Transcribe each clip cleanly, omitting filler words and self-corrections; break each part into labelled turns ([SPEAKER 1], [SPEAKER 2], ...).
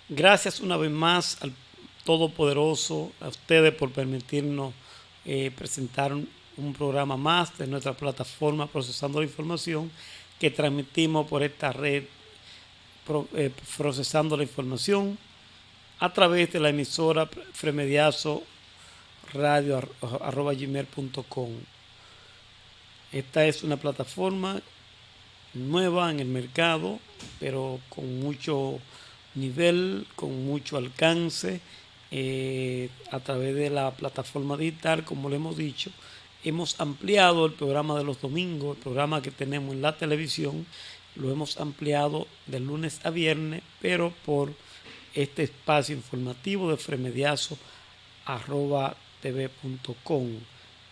[SPEAKER 1] Gracias una vez más al Todopoderoso, a ustedes por permitirnos presentar un programa más de nuestra plataforma Procesando la Información que transmitimos por esta red Procesando la Información a través de la emisora Fremediazo radio @gmail.com. Esta es una plataforma nueva en el mercado, pero con mucho nivel, con mucho alcance, a través de la plataforma digital, como le hemos dicho. Hemos ampliado el programa de los domingos, el programa que tenemos en la televisión, lo hemos ampliado de lunes a viernes, pero por este espacio informativo de fremediazo@tv.com.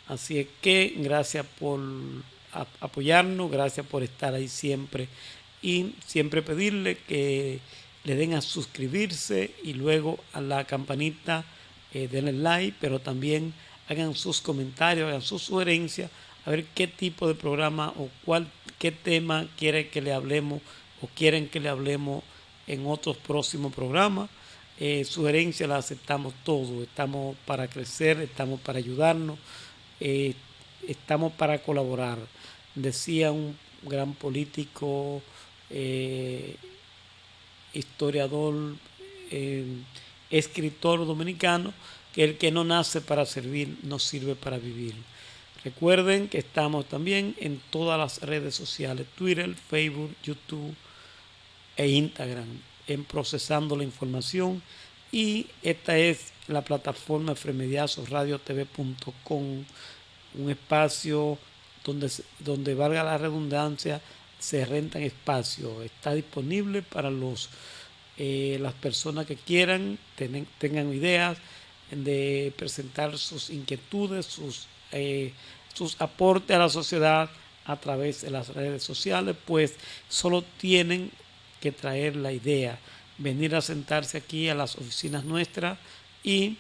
[SPEAKER 1] Así es que gracias por apoyarnos, gracias por estar ahí siempre y siempre pedirle que le den a suscribirse y luego a la campanita, denle like, pero también hagan sus comentarios, hagan sus sugerencias, a ver qué tipo de programa o qué tema quieren que le hablemos o quieren que le hablemos en otros próximos programas. Sugerencias las aceptamos todos, estamos para crecer, estamos para ayudarnos, eh, estamos para colaborar. Decía un gran político, eh, historiador, eh, escritor dominicano, que el que no nace para servir no sirve para vivir. Recuerden que estamos también en todas las redes sociales, Twitter, Facebook, YouTube e Instagram, en Procesando la Información. Y esta es la plataforma Fremediazo Radio TV.com, un espacio donde valga la redundancia, se rentan espacios. Está disponible para las personas que quieran, tengan ideas de presentar sus inquietudes, sus aportes a la sociedad a través de las redes sociales, pues solo tienen que traer la idea, venir a sentarse aquí a las oficinas nuestras y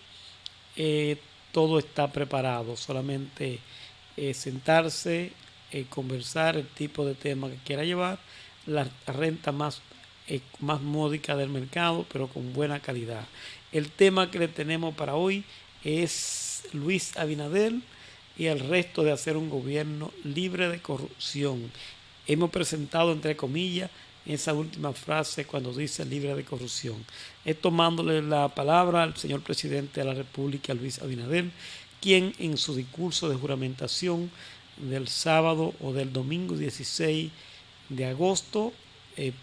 [SPEAKER 1] todo está preparado, solamente sentarse, conversar el tipo de tema que quiera llevar, la renta más módica del mercado, pero con buena calidad. El tema que le tenemos para hoy es Luis Abinader y el resto de hacer un gobierno libre de corrupción. Hemos presentado, entre comillas, esa última frase cuando dice libre de corrupción. Es tomándole la palabra al señor presidente de la República, Luis Abinader, quien en su discurso de juramentación del sábado o del domingo 16 de agosto,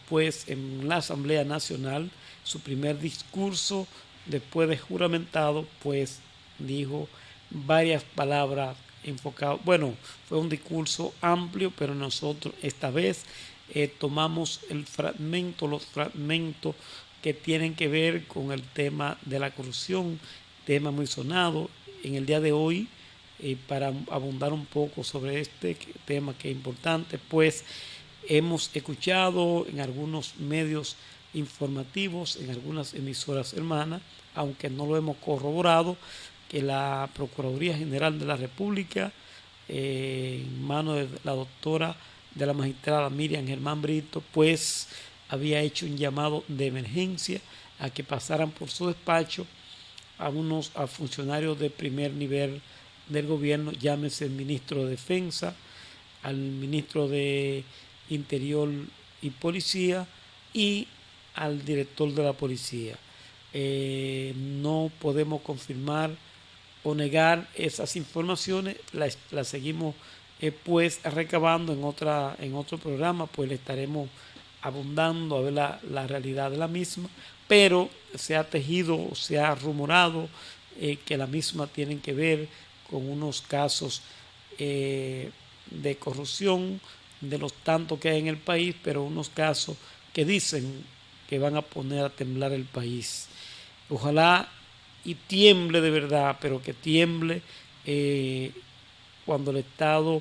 [SPEAKER 1] pues en la Asamblea Nacional, su primer discurso después de juramentado, pues dijo varias palabras enfocadas. Bueno, fue un discurso amplio, pero nosotros esta vez tomamos los fragmentos que tienen que ver con el tema de la corrupción, tema muy sonado en el día de hoy. Para abundar un poco sobre este tema que es importante, pues hemos escuchado en algunos medios informativos, en algunas emisoras hermanas, aunque no lo hemos corroborado, que la Procuraduría General de la República, en manos de la doctora de la magistrada Miriam Germán Brito, pues había hecho un llamado de emergencia a que pasaran por su despacho a funcionarios de primer nivel del gobierno, llámese el ministro de Defensa, al ministro de Interior y Policía y al director de la policía. No podemos confirmar o negar esas informaciones, las seguimos pues recabando en otro programa, pues le estaremos abundando a ver la realidad de la misma, pero se ha tejido, se ha rumorado que la misma tienen que ver con unos casos de corrupción, de los tantos que hay en el país, pero unos casos que dicen que van a poner a temblar el país. Ojalá y tiemble de verdad, pero que tiemble cuando el Estado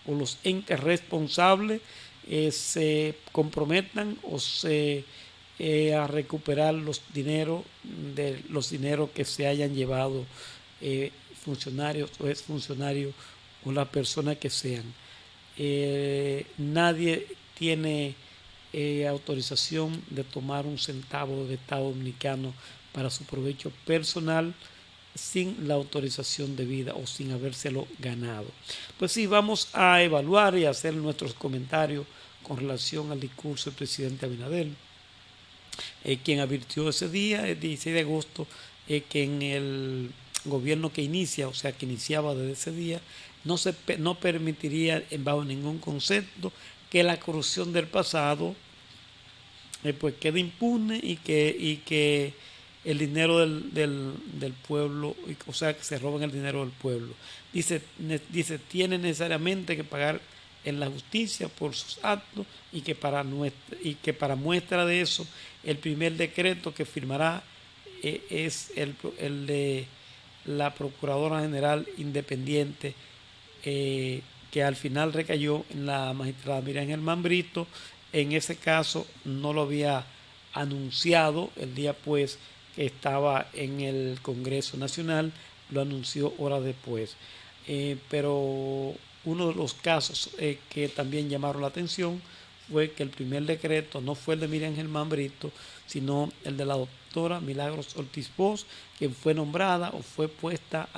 [SPEAKER 1] o los entes responsables se comprometan o a recuperar los dineros que se hayan llevado funcionarios o exfuncionarios o las personas que sean. Nadie tiene autorización de tomar un centavo de Estado Dominicano para su provecho personal sin la autorización debida o sin habérselo ganado. Pues sí, vamos a evaluar y hacer nuestros comentarios con relación al discurso del presidente Abinader, quien advirtió ese día, el 16 de agosto, que en el gobierno que inicia, o sea, que iniciaba desde ese día, no permitiría bajo ningún concepto que la corrupción del pasado pues quede impune y que el dinero del pueblo, o sea, que se roben el dinero del pueblo. Dice, tiene necesariamente que pagar en la justicia por sus actos y que para muestra de eso, el primer decreto que firmará es el de la Procuradora General Independiente, que al final recayó en la magistrada Miriam Germán Brito. En ese caso no lo había anunciado el día pues que estaba en el Congreso Nacional, lo anunció horas después. Pero uno de los casos que también llamaron la atención fue que el primer decreto no fue el de Miriam Germán Brito, sino el de la doctora Milagros Ortiz Bosch, quien fue nombrada o fue puesta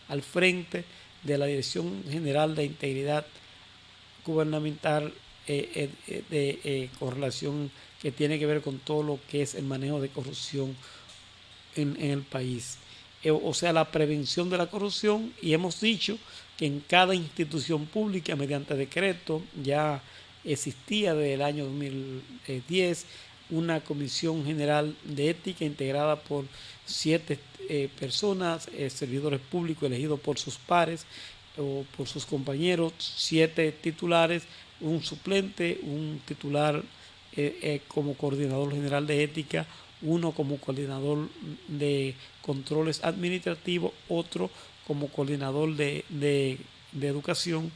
[SPEAKER 1] al frente de la Dirección General de Integridad Gubernamental con relación que tiene que ver con todo lo que es el manejo de corrupción en el país. O sea, la prevención de la corrupción, y hemos dicho que en cada institución pública, mediante decreto, ya existía desde el año 2010 una comisión general de ética integrada por 7 personas, servidores públicos elegidos por sus pares o por sus compañeros, 7 titulares, un suplente, un titular como coordinador general de ética, uno como coordinador de controles administrativos, otro como coordinador de educación,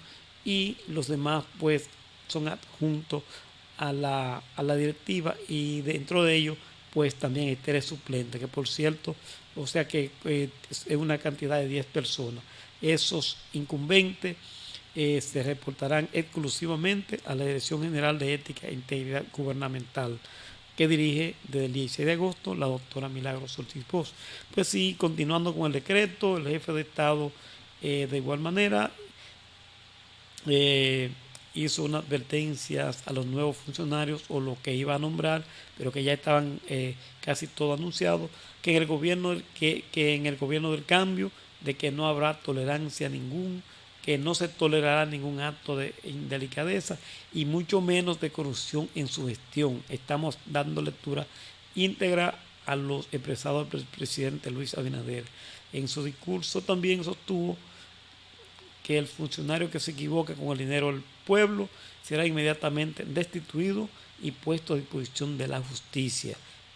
[SPEAKER 1] y los demás pues son adjuntos a la directiva, y dentro de ellos pues también hay 3 suplentes, que por cierto, o sea que es una cantidad de 10 personas. Esos incumbentes se reportarán exclusivamente a la Dirección General de Ética e Integridad Gubernamental, que dirige desde el 16 de agosto la doctora Milagros Ortiz Bosch. Pues sí, continuando con el decreto, el jefe de Estado de igual manera hizo unas advertencias a los nuevos funcionarios o lo que iba a nombrar, pero que ya estaban casi todo anunciado, que en el gobierno del cambio, de que no habrá tolerancia ninguna, que no se tolerará ningún acto de indelicadeza y mucho menos de corrupción en su gestión. Estamos dando lectura íntegra a los expresados del presidente Luis Abinader. En su discurso también sostuvo que el funcionario que se equivoque con el dinero del pueblo será inmediatamente destituido y puesto a disposición de la justicia.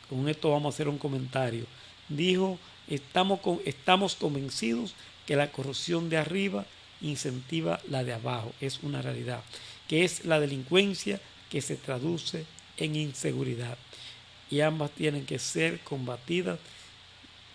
[SPEAKER 1] Con esto vamos a hacer un comentario. Dijo, estamos convencidos que la corrupción de arriba incentiva la de abajo. Es una realidad, que es la delincuencia que se traduce en inseguridad. Y ambas tienen que ser combatidas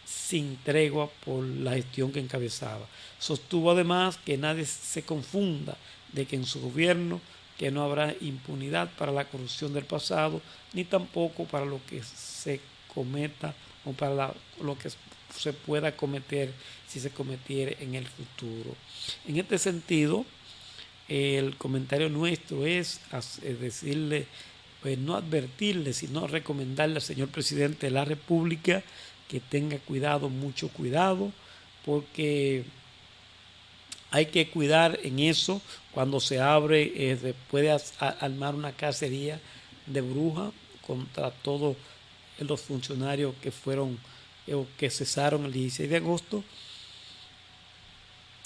[SPEAKER 1] sin tregua por la gestión que encabezaba. Sostuvo además que nadie se confunda de que en su gobierno que no habrá impunidad para la corrupción del pasado, ni tampoco para lo que se cometa o para lo que se pueda cometer si se cometiera en el futuro. En este sentido, el comentario nuestro es decirle, pues no advertirle, sino recomendarle al señor presidente de la República que tenga cuidado, mucho cuidado, porque hay que cuidar en eso cuando se abre, puede armar una cacería de brujas contra todos los funcionarios que fueron o que cesaron el 16 de agosto.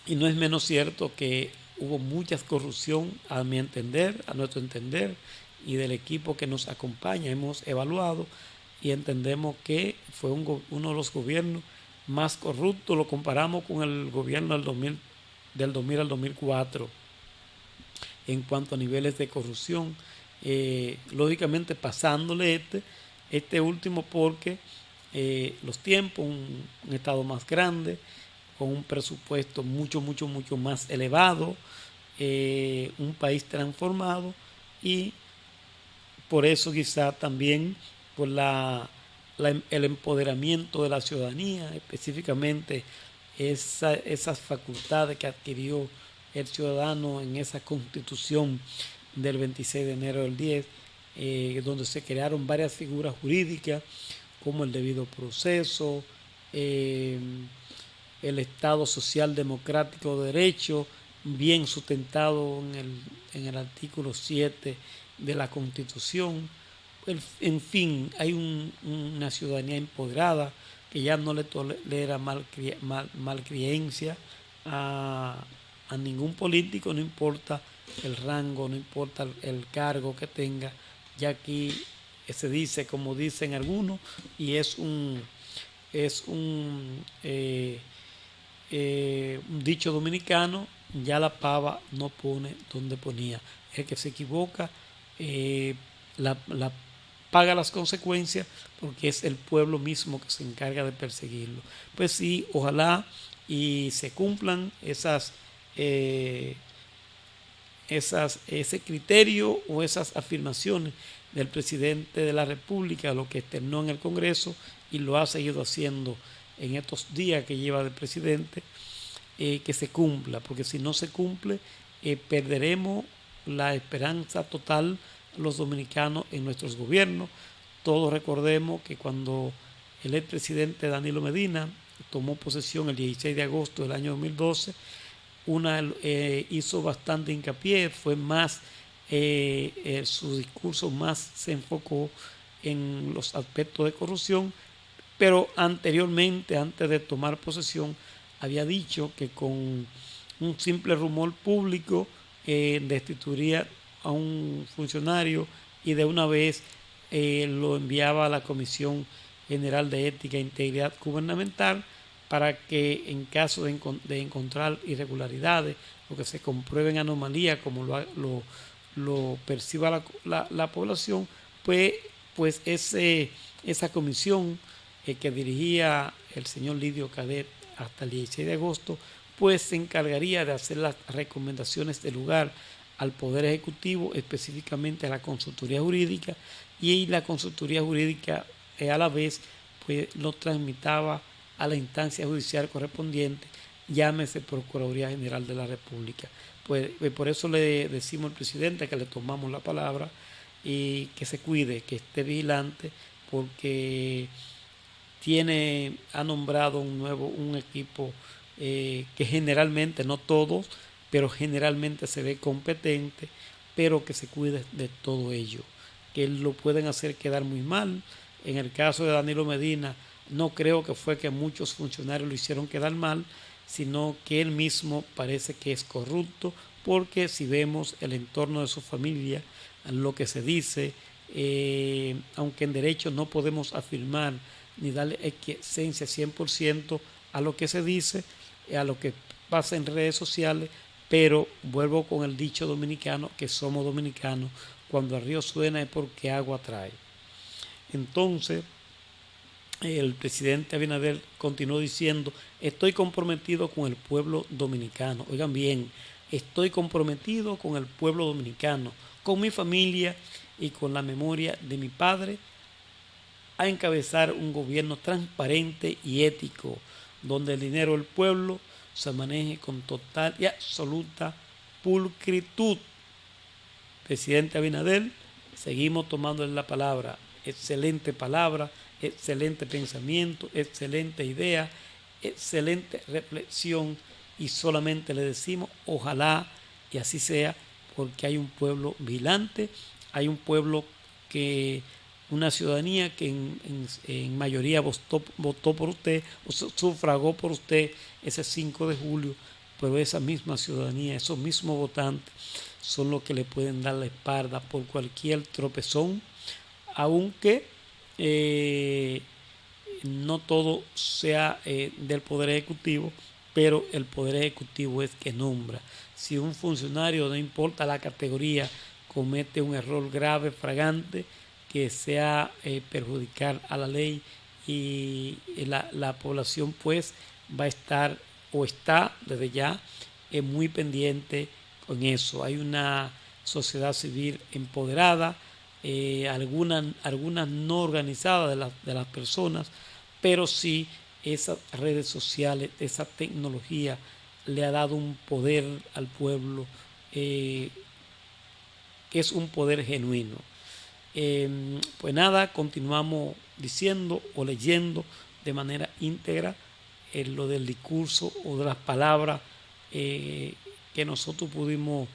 [SPEAKER 1] Y no es menos cierto que hubo mucha corrupción, a mi entender, a nuestro entender, y del equipo que nos acompaña. Hemos evaluado y entendemos que fue uno de los gobiernos más corruptos. Lo comparamos con el gobierno del 2000 al 2004 en cuanto a niveles de corrupción. Lógicamente pasándole este último porque los tiempos, un estado más grande, con un presupuesto mucho más elevado, un país transformado y por eso quizá también por el empoderamiento de la ciudadanía, específicamente esas facultades que adquirió el ciudadano en esa constitución del 26 de enero del 10, donde se crearon varias figuras jurídicas como el debido proceso, eh, el Estado social democrático de derecho, bien sustentado en el artículo 7 de la Constitución. En fin, hay una ciudadanía empoderada que ya no le tolera malcriencia a ningún político, no importa el rango, no importa el cargo que tenga, ya aquí se dice, como dicen algunos, y un dicho dominicano: ya la pava no pone donde ponía. El que se equivoca la paga las consecuencias, porque es el pueblo mismo que se encarga de perseguirlo. Pues sí, ojalá y se cumplan ese criterio o esas afirmaciones del presidente de la República, lo que externó en el Congreso y lo ha seguido haciendo en estos días que lleva de presidente, que se cumpla, porque si no se cumple, perderemos la esperanza total los dominicanos en nuestros gobiernos. Todos recordemos que cuando el expresidente Danilo Medina tomó posesión el 16 de agosto del año 2012, hizo bastante hincapié, fue más, su discurso más se enfocó en los aspectos de corrupción, pero anteriormente, antes de tomar posesión, había dicho que con un simple rumor público destituiría a un funcionario y de una vez lo enviaba a la Comisión General de Ética e Integridad Gubernamental para que en caso de encontrar irregularidades o que se comprueben anomalías como lo perciba la población, pues esa comisión que dirigía el señor Lidio Cadet hasta el 16 de agosto, pues se encargaría de hacer las recomendaciones del lugar al Poder Ejecutivo, específicamente a la Consultoría Jurídica, y la Consultoría Jurídica a la vez pues lo transmitaba a la instancia judicial correspondiente, llámese Procuraduría General de la República. Pues por eso le decimos al presidente que le tomamos la palabra y que se cuide, que esté vigilante, porque ha nombrado un equipo que generalmente, no todos, pero generalmente se ve competente, pero que se cuide de todo ello, que lo pueden hacer quedar muy mal. En el caso de Danilo Medina, no creo que fue que muchos funcionarios lo hicieron quedar mal, sino que él mismo parece que es corrupto, porque si vemos el entorno de su familia, lo que se dice, aunque en derecho no podemos afirmar ni darle esencia 100% a lo que se dice, a lo que pasa en redes sociales, pero vuelvo con el dicho dominicano, que somos dominicanos, cuando el río suena es porque agua trae. Entonces, el presidente Abinader continuó diciendo: estoy comprometido con el pueblo dominicano. Oigan bien, estoy comprometido con el pueblo dominicano, con mi familia y con la memoria de mi padre, a encabezar un gobierno transparente y ético, donde el dinero del pueblo se maneje con total y absoluta pulcritud. Presidente Abinader, seguimos tomando la palabra. Excelente palabra, excelente pensamiento, excelente idea, excelente reflexión, y solamente le decimos ojalá y así sea, porque hay un pueblo vigilante, hay un pueblo una ciudadanía que en mayoría votó por usted o sufragó por usted ese 5 de julio, pero esa misma ciudadanía, esos mismos votantes son los que le pueden dar la espalda por cualquier tropezón, aunque no todo sea del Poder Ejecutivo, pero el Poder Ejecutivo es que nombra. Si un funcionario, no importa la categoría, comete un error grave, fragante, que sea perjudicar a la ley, y la población pues va a estar o está desde ya muy pendiente con eso. Hay una sociedad civil empoderada, algunas no organizadas de las personas, pero sí esas redes sociales, esa tecnología le ha dado un poder al pueblo que es un poder genuino. Pues nada, continuamos diciendo o leyendo de manera íntegra lo del discurso o de las palabras que nosotros pudimos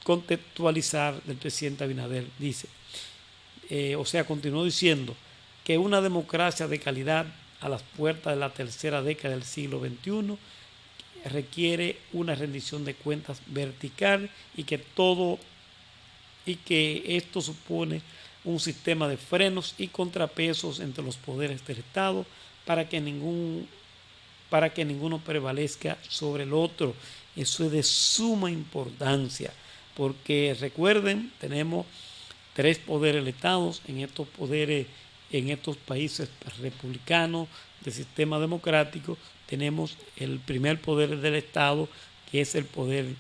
[SPEAKER 1] contextualizar del presidente Abinader. Dice, continuó diciendo que una democracia de calidad a las puertas de la tercera década del siglo XXI requiere una rendición de cuentas vertical y que esto supone un sistema de frenos y contrapesos entre los poderes del Estado para que ninguno prevalezca sobre el otro. Eso es de suma importancia, porque recuerden, tenemos tres poderes del Estado. En estos países republicanos de sistema democrático, tenemos el primer poder del Estado, que es el poder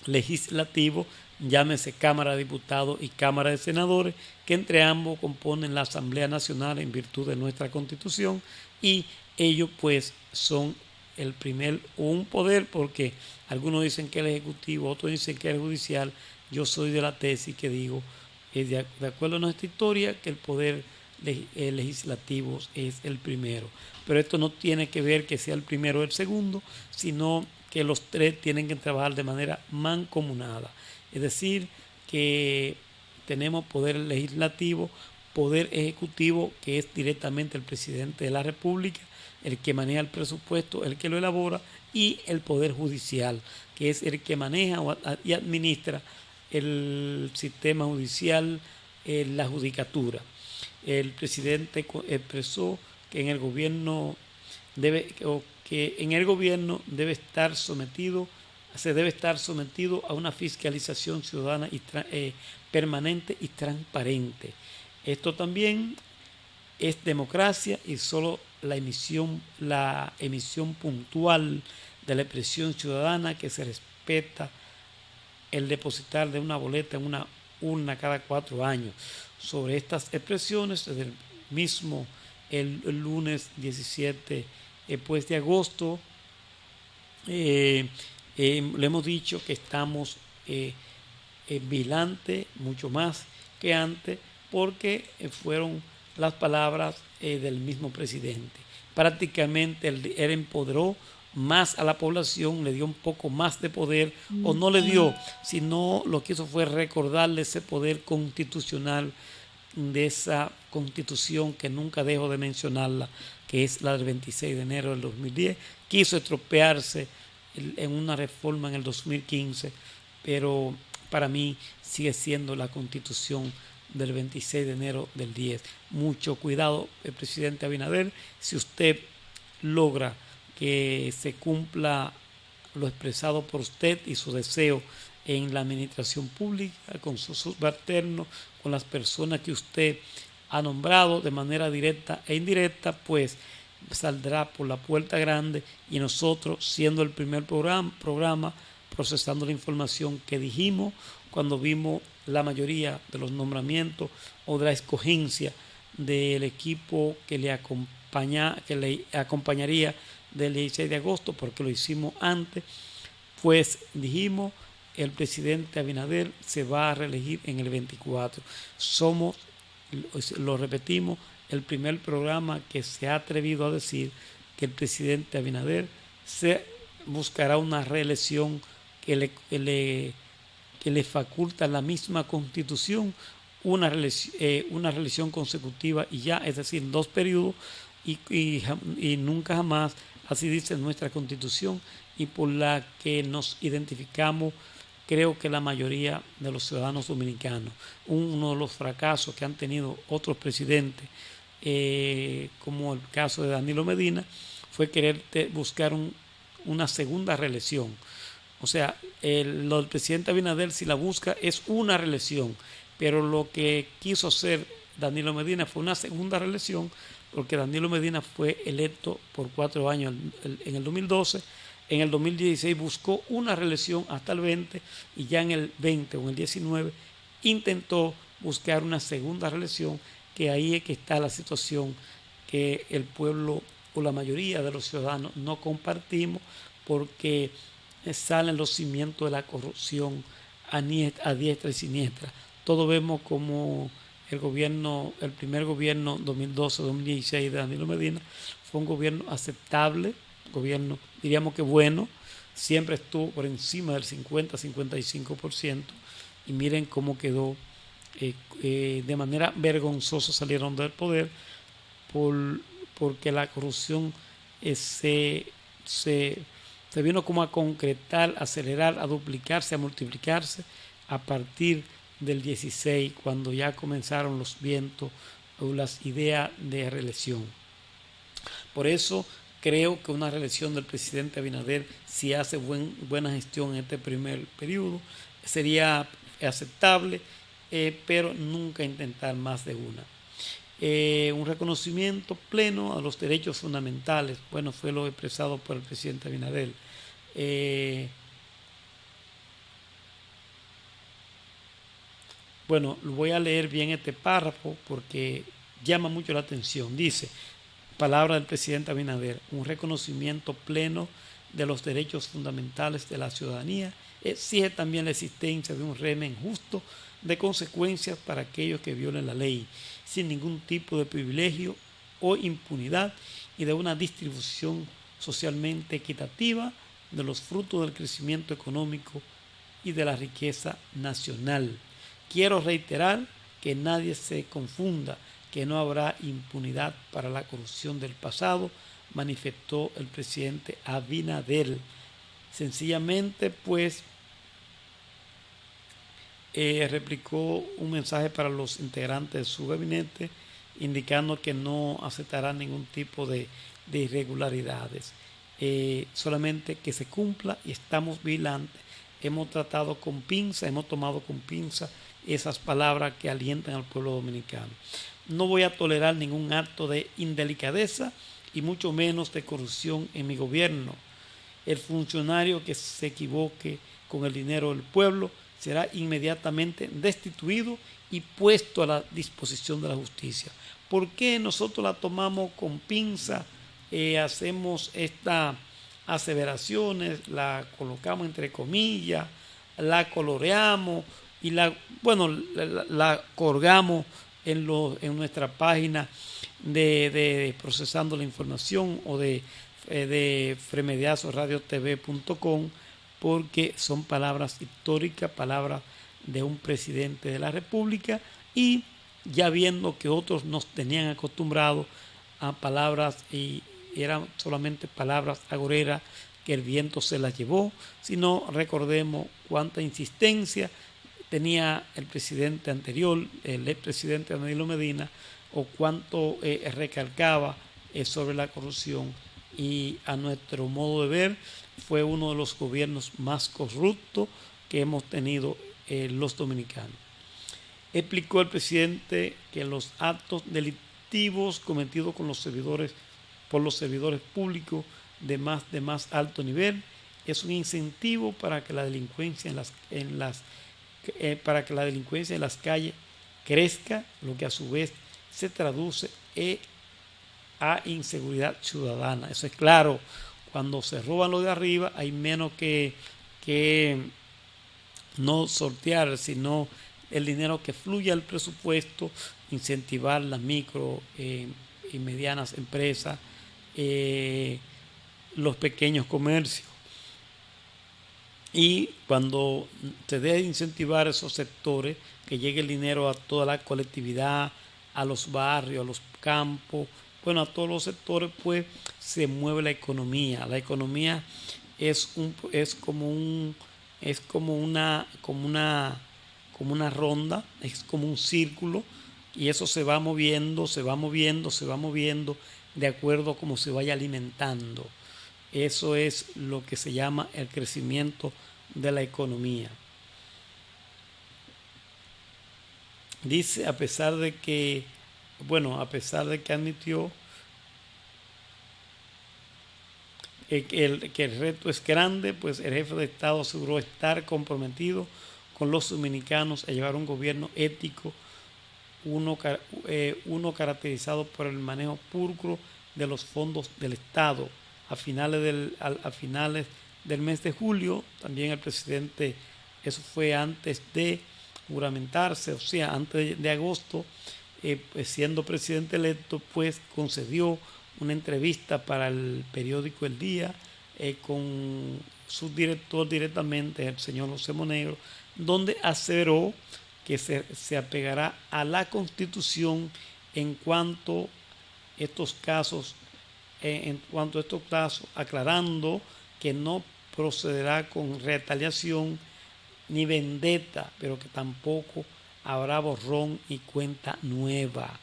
[SPEAKER 1] legislativo, llámese Cámara de Diputados y Cámara de Senadores, que entre ambos componen la Asamblea Nacional en virtud de nuestra Constitución, y ellos pues son el primer un poder, porque algunos dicen que el Ejecutivo, otros dicen que el Judicial. Yo soy de la tesis que digo, de acuerdo a nuestra historia, que el poder legislativo es el primero. Pero esto no tiene que ver que sea el primero o el segundo, sino que los tres tienen que trabajar de manera mancomunada. Es decir, que tenemos poder legislativo, poder ejecutivo, que es directamente el presidente de la República, el que maneja el presupuesto, el que lo elabora, y el poder judicial, que es el que maneja y administra el sistema judicial, la judicatura. El presidente expresó que en el gobierno se debe estar sometido a una fiscalización ciudadana permanente y transparente. Esto también es democracia, y solo la emisión puntual de la expresión ciudadana, que se respeta el depositar de una boleta en una urna cada 4 años. Sobre estas expresiones, desde el lunes 17 de agosto, le hemos dicho que estamos vigilantes mucho más que antes, porque fueron las palabras del mismo presidente. Prácticamente él empoderó más a la población, le dio un poco más de poder, o no le dio, sino lo que hizo fue recordarle ese poder constitucional de esa constitución que nunca dejo de mencionarla, que es la del 26 de enero del 2010. Quiso estropearse en una reforma en el 2015, pero para mí sigue siendo la constitución del 26 de enero del 10. Mucho cuidado, el presidente Abinader, si usted logra que se cumpla lo expresado por usted y su deseo en la administración pública, con sus subalternos, con las personas que usted ha nombrado de manera directa e indirecta, pues saldrá por la puerta grande, y nosotros, siendo el primer programa, procesando la información que dijimos cuando vimos la mayoría de los nombramientos o de la escogencia del equipo que le acompañaría del 16 de agosto, porque lo hicimos antes, pues dijimos, el presidente Abinader se va a reelegir en el 24. Somos, lo repetimos, el primer programa que se ha atrevido a decir que el presidente Abinader se buscará una reelección que le faculta la misma Constitución, una reelección consecutiva y ya, es decir, 2 periodos, y nunca jamás, así dice nuestra Constitución, y por la que nos identificamos, creo que la mayoría de los ciudadanos dominicanos. Uno de los fracasos que han tenido otros presidentes, como el caso de Danilo Medina, fue querer buscar una segunda reelección. O sea, lo del presidente Abinader, si la busca, es una reelección, pero lo que quiso hacer Danilo Medina fue una segunda reelección, porque Danilo Medina fue electo por 4 años en el 2012, en el 2016 buscó una reelección hasta el 20, y ya en el 20 o en el 19 intentó buscar una segunda reelección, que ahí es que está la situación que el pueblo o la mayoría de los ciudadanos no compartimos, porque salen los cimientos de la corrupción a diestra y siniestra. Todos vemos como el primer gobierno 2012-2016 de Danilo Medina fue un gobierno aceptable, gobierno diríamos que bueno, siempre estuvo por encima del 50-55%, y miren cómo quedó. De manera vergonzosa salieron del poder porque la corrupción se vino como a concretar, a acelerar, a duplicarse, a multiplicarse a partir del 16, cuando ya comenzaron los vientos o las ideas de reelección. Por eso creo que una reelección del presidente Abinader, si hace buena gestión en este primer periodo, sería aceptable, pero nunca intentar más de una. Un reconocimiento pleno a los derechos fundamentales, bueno, fue lo expresado por el presidente Abinader. Bueno, voy a leer bien este párrafo porque llama mucho la atención. Dice, palabra del presidente Abinader, un reconocimiento pleno de los derechos fundamentales de la ciudadanía exige también la existencia de un régimen justo de consecuencias para aquellos que violen la ley, sin ningún tipo de privilegio o impunidad, y de una distribución socialmente equitativa de los frutos del crecimiento económico y de la riqueza nacional. Quiero reiterar que nadie se confunda, que no habrá impunidad para la corrupción del pasado, manifestó el presidente Abinader. Sencillamente, pues, replicó un mensaje para los integrantes de su gabinete, indicando que no aceptará ningún tipo de irregularidades, solamente que se cumpla, y estamos vigilantes. Hemos tomado con pinza esas palabras que alientan al pueblo dominicano. No voy a tolerar ningún acto de indelicadeza y mucho menos de corrupción en mi gobierno. El funcionario que se equivoque con el dinero del pueblo será inmediatamente destituido y puesto a la disposición de la justicia. ¿Por qué nosotros la tomamos con pinza? Hacemos estas aseveraciones, la colocamos entre comillas, la coloreamos y la colgamos en nuestra página de Procesando la Información o de fremediazoradiotv.com, porque son palabras históricas, palabras de un presidente de la República, y ya viendo que otros nos tenían acostumbrados a palabras y eran solamente palabras agoreras que el viento se las llevó, sino recordemos cuánta insistencia tenía el presidente anterior, el expresidente Danilo Medina, o cuánto recalcaba sobre la corrupción, y a nuestro modo de ver fue uno de los gobiernos más corruptos que hemos tenido los dominicanos. Explicó el presidente que los actos delictivos cometidos por los servidores públicos de más alto nivel es un incentivo para que la delincuencia en las calles crezca, lo que a su vez se traduce a inseguridad ciudadana. Eso es claro. Cuando se roban lo de arriba, hay menos que no sortear, sino el dinero que fluye al presupuesto, incentivar las micro y medianas empresas, los pequeños comercios. Y cuando se debe incentivar esos sectores, que llegue el dinero a toda la colectividad, a los barrios, a los campos, bueno, a todos los sectores, pues se mueve la economía. La economía es como una ronda, es como un círculo, y eso se va moviendo de acuerdo a cómo se vaya alimentando. Eso es lo que se llama el crecimiento de la economía. Dice, a pesar de que admitió que el reto es grande, pues el jefe de Estado aseguró estar comprometido con los dominicanos a llevar un gobierno ético, uno caracterizado por el manejo pulcro de los fondos del Estado. A finales del mes de julio, también el presidente, eso fue antes de juramentarse, o sea, antes de agosto, pues siendo presidente electo, pues concedió una entrevista para el periódico El Día con su director directamente, el señor José Monegro, donde aseveró que se apegará a la Constitución en cuanto estos casos, aclarando que no procederá con retaliación ni vendetta, pero que tampoco habrá borrón y cuenta nueva.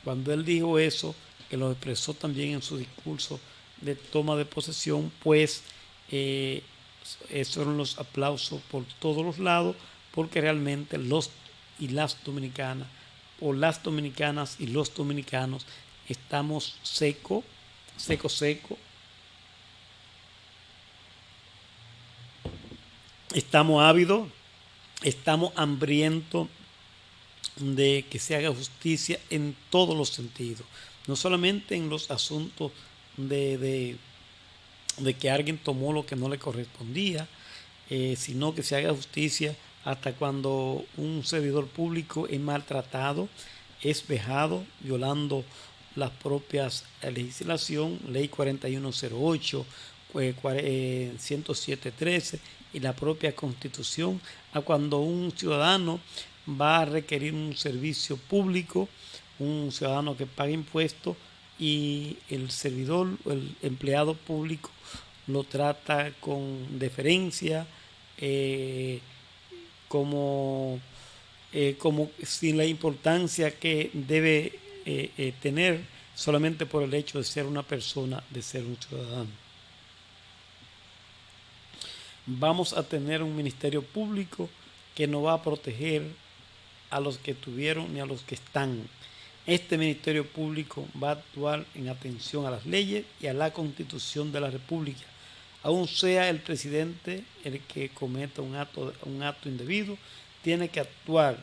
[SPEAKER 1] Cuando él dijo eso, que lo expresó también en su discurso de toma de posesión, pues fueron los aplausos por todos los lados, porque realmente los y las dominicanas, o las dominicanas y los dominicanos, estamos seco, estamos ávidos, estamos hambrientos de que se haga justicia en todos los sentidos, no solamente en los asuntos de que alguien tomó lo que no le correspondía, sino que se haga justicia hasta cuando un servidor público es maltratado, es vejado, violando las propias legislación, ley 4108, 107.13 y la propia Constitución, a cuando un ciudadano va a requerir un servicio público, un ciudadano que paga impuestos, y el servidor o el empleado público lo trata con deferencia, como sin la importancia que debe tener solamente por el hecho de ser una persona, de ser un ciudadano. Vamos a tener un ministerio público que no va a proteger a los que tuvieron ni a los que están. Este ministerio público va a actuar en atención a las leyes y a la Constitución de la República. Aún sea el presidente el que cometa un acto indebido, tiene que actuar,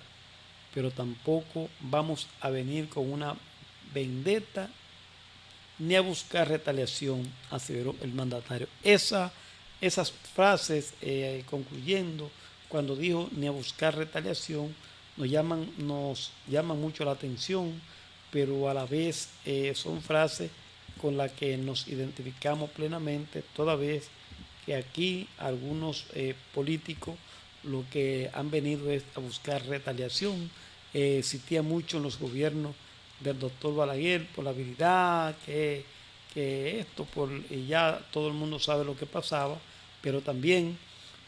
[SPEAKER 1] pero tampoco vamos a venir con una vendetta ni a buscar retaliación, aseveró el mandatario. Esas frases, concluyendo, cuando dijo ni a buscar retaliación, nos llaman mucho la atención, pero a la vez son frases con las que nos identificamos plenamente, toda vez que aquí algunos políticos lo que han venido es a buscar retaliación. Existía mucho en los gobiernos del doctor Balaguer por la habilidad, que esto, y ya todo el mundo sabe lo que pasaba, pero también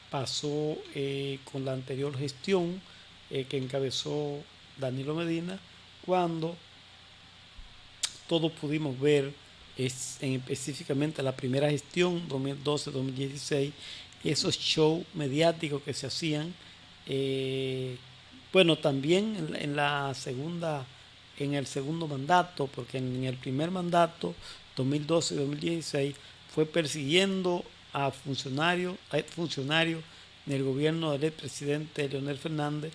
[SPEAKER 1] pasó con la anterior gestión que encabezó Danilo Medina, cuando todos pudimos ver específicamente la primera gestión, 2012-2016, esos shows mediáticos que se hacían. Bueno, también en el segundo mandato, porque en el primer mandato, 2012-2016, fue persiguiendo a funcionarios del gobierno del expresidente Leonel Fernández,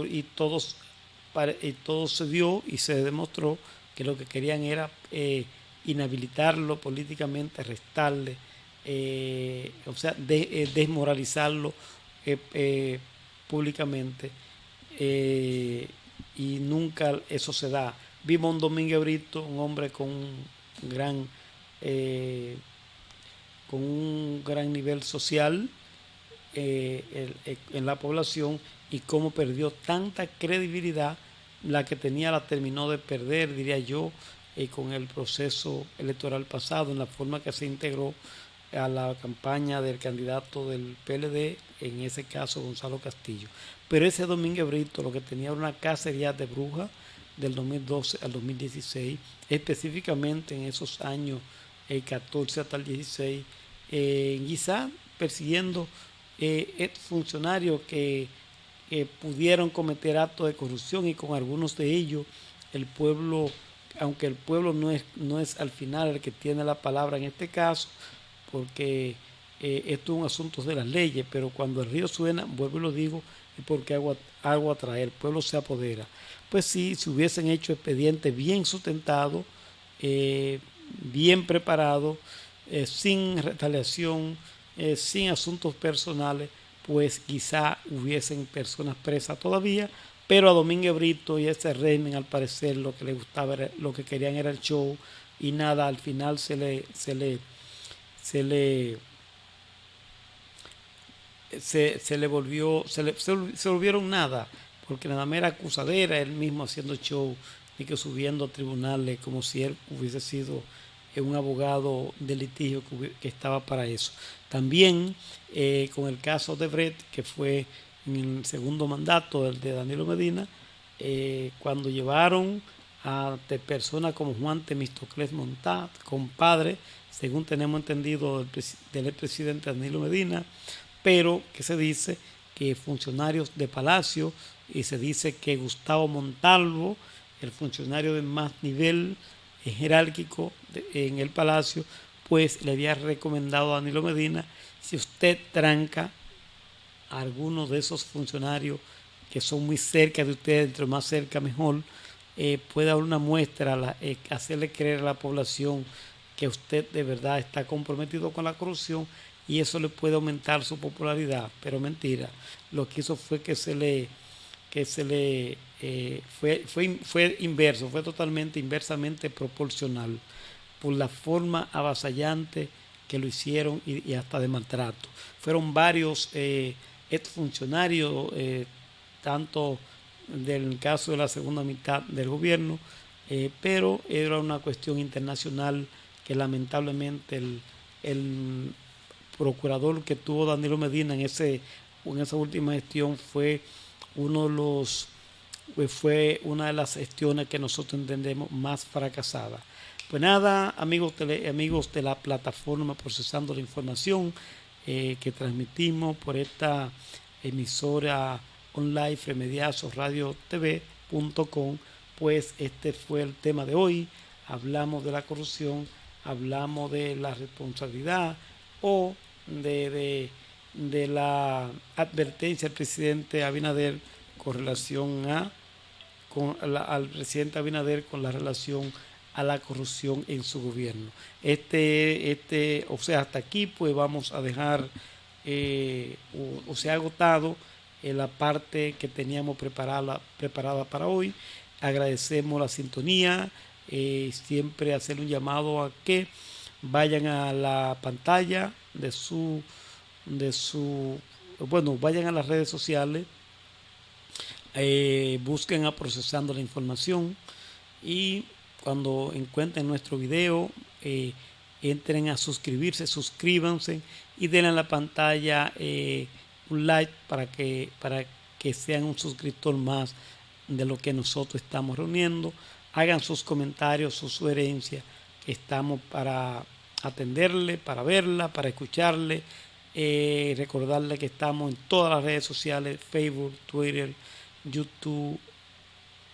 [SPEAKER 1] y todo se dio y se demostró que lo que querían era inhabilitarlo políticamente, arrestarle, o sea, desmoralizarlo públicamente, y nunca eso se da. Vimos a un Domínguez Brito, un hombre con un gran nivel social en la población, y cómo perdió tanta credibilidad. La que tenía la terminó de perder, diría yo, con el proceso electoral pasado, en la forma que se integró a la campaña del candidato del PLD, en ese caso Gonzalo Castillo. Pero ese Domínguez Brito lo que tenía era una cacería de brujas del 2012 al 2016, específicamente en esos años 14 hasta el 16, quizá persiguiendo funcionarios que pudieron cometer actos de corrupción, y con algunos de ellos el pueblo, aunque el pueblo no es al final el que tiene la palabra en este caso, porque esto es un asunto de las leyes, pero cuando el río suena, vuelvo y lo digo, y porque algo atrae, el pueblo se apodera. Pues sí, si hubiesen hecho expediente bien sustentado, bien preparado, sin retaliación, sin asuntos personales, pues quizá hubiesen personas presas todavía, pero a Domínguez Brito y a ese régimen al parecer lo que le gustaba era, lo que querían era el show y nada, al final se le volvió, se volvieron nada, porque nada más era acusadera, él mismo haciendo show y que subiendo a tribunales como si él hubiese sido un abogado de litigio que estaba para eso. También con el caso de Brett, que fue en el segundo mandato del de Danilo Medina, cuando llevaron a personas como Juan Temístocles Montá, compadre, según tenemos entendido del expresidente Danilo Medina, pero que se dice que funcionarios de Palacio y se dice que Gustavo Montalvo, el funcionario de más nivel jerárquico en el Palacio, pues le había recomendado a Danilo Medina, si usted tranca a algunos de esos funcionarios que son muy cerca de usted, entre más cerca mejor, puede dar una muestra, hacerle creer a la población que usted de verdad está comprometido con la corrupción y eso le puede aumentar su popularidad, pero mentira, lo que hizo fue que fue inverso, fue totalmente inversamente proporcional por la forma avasallante que lo hicieron y hasta de maltrato. Fueron varios exfuncionarios, tanto del caso de la segunda mitad del gobierno, pero era una cuestión internacional que lamentablemente el procurador que tuvo Danilo Medina en esa última gestión fue una de las gestiones que nosotros entendemos más fracasadas. Pues nada, amigos de la plataforma Procesando la Información, que transmitimos por esta emisora online Remediazo Radio TV.com, pues este fue el tema de hoy. Hablamos de la corrupción, hablamos de la responsabilidad o de la advertencia del presidente Abinader con relación al presidente Abinader con la relación a la corrupción en su gobierno. O sea, hasta aquí pues vamos a dejar, o se ha agotado la parte que teníamos preparada para hoy. Agradecemos la sintonía, siempre hacer un llamado a que vayan a la pantalla vayan a las redes sociales, busquen a Procesando la Información y cuando encuentren nuestro video, entren a suscríbanse y denle a la pantalla un like para que sean un suscriptor más de lo que nosotros estamos reuniendo. Hagan sus comentarios, sus sugerencias, que estamos para atenderle, para verla, para escucharle. Recordarle que estamos en todas las redes sociales, Facebook, Twitter, YouTube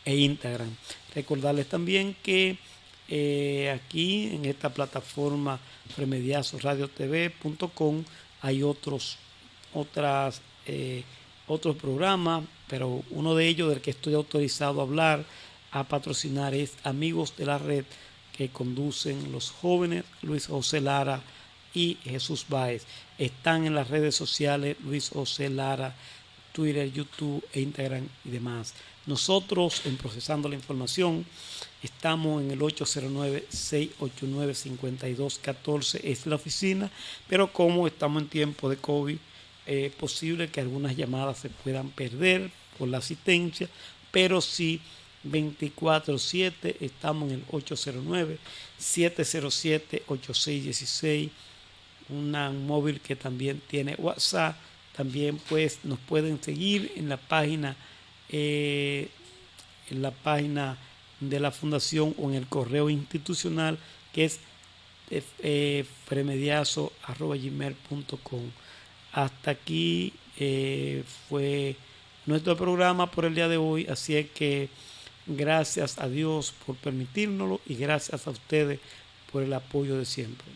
[SPEAKER 1] e Instagram. Recordarles también que aquí en esta plataforma Remediazo Radio TV.com hay otros programas, pero uno de ellos del que estoy autorizado a hablar, a patrocinar, es Amigos de la Red, que conducen los jóvenes Luis José Lara y Jesús Báez. Están en las redes sociales Luis José Lara, Twitter, YouTube e Instagram y demás. Nosotros en Procesando la Información estamos en el 809-689-5214, es la oficina, pero como estamos en tiempo de COVID, es posible que algunas llamadas se puedan perder por la asistencia, pero sí 24/7 estamos en el 809-707-8616, un móvil que también tiene WhatsApp. También pues nos pueden seguir en la página de la fundación o en el correo institucional que es fremediazo@gmail.com. Hasta aquí fue nuestro programa por el día de hoy, así es que gracias a Dios por permitírnoslo y gracias a ustedes por el apoyo de siempre.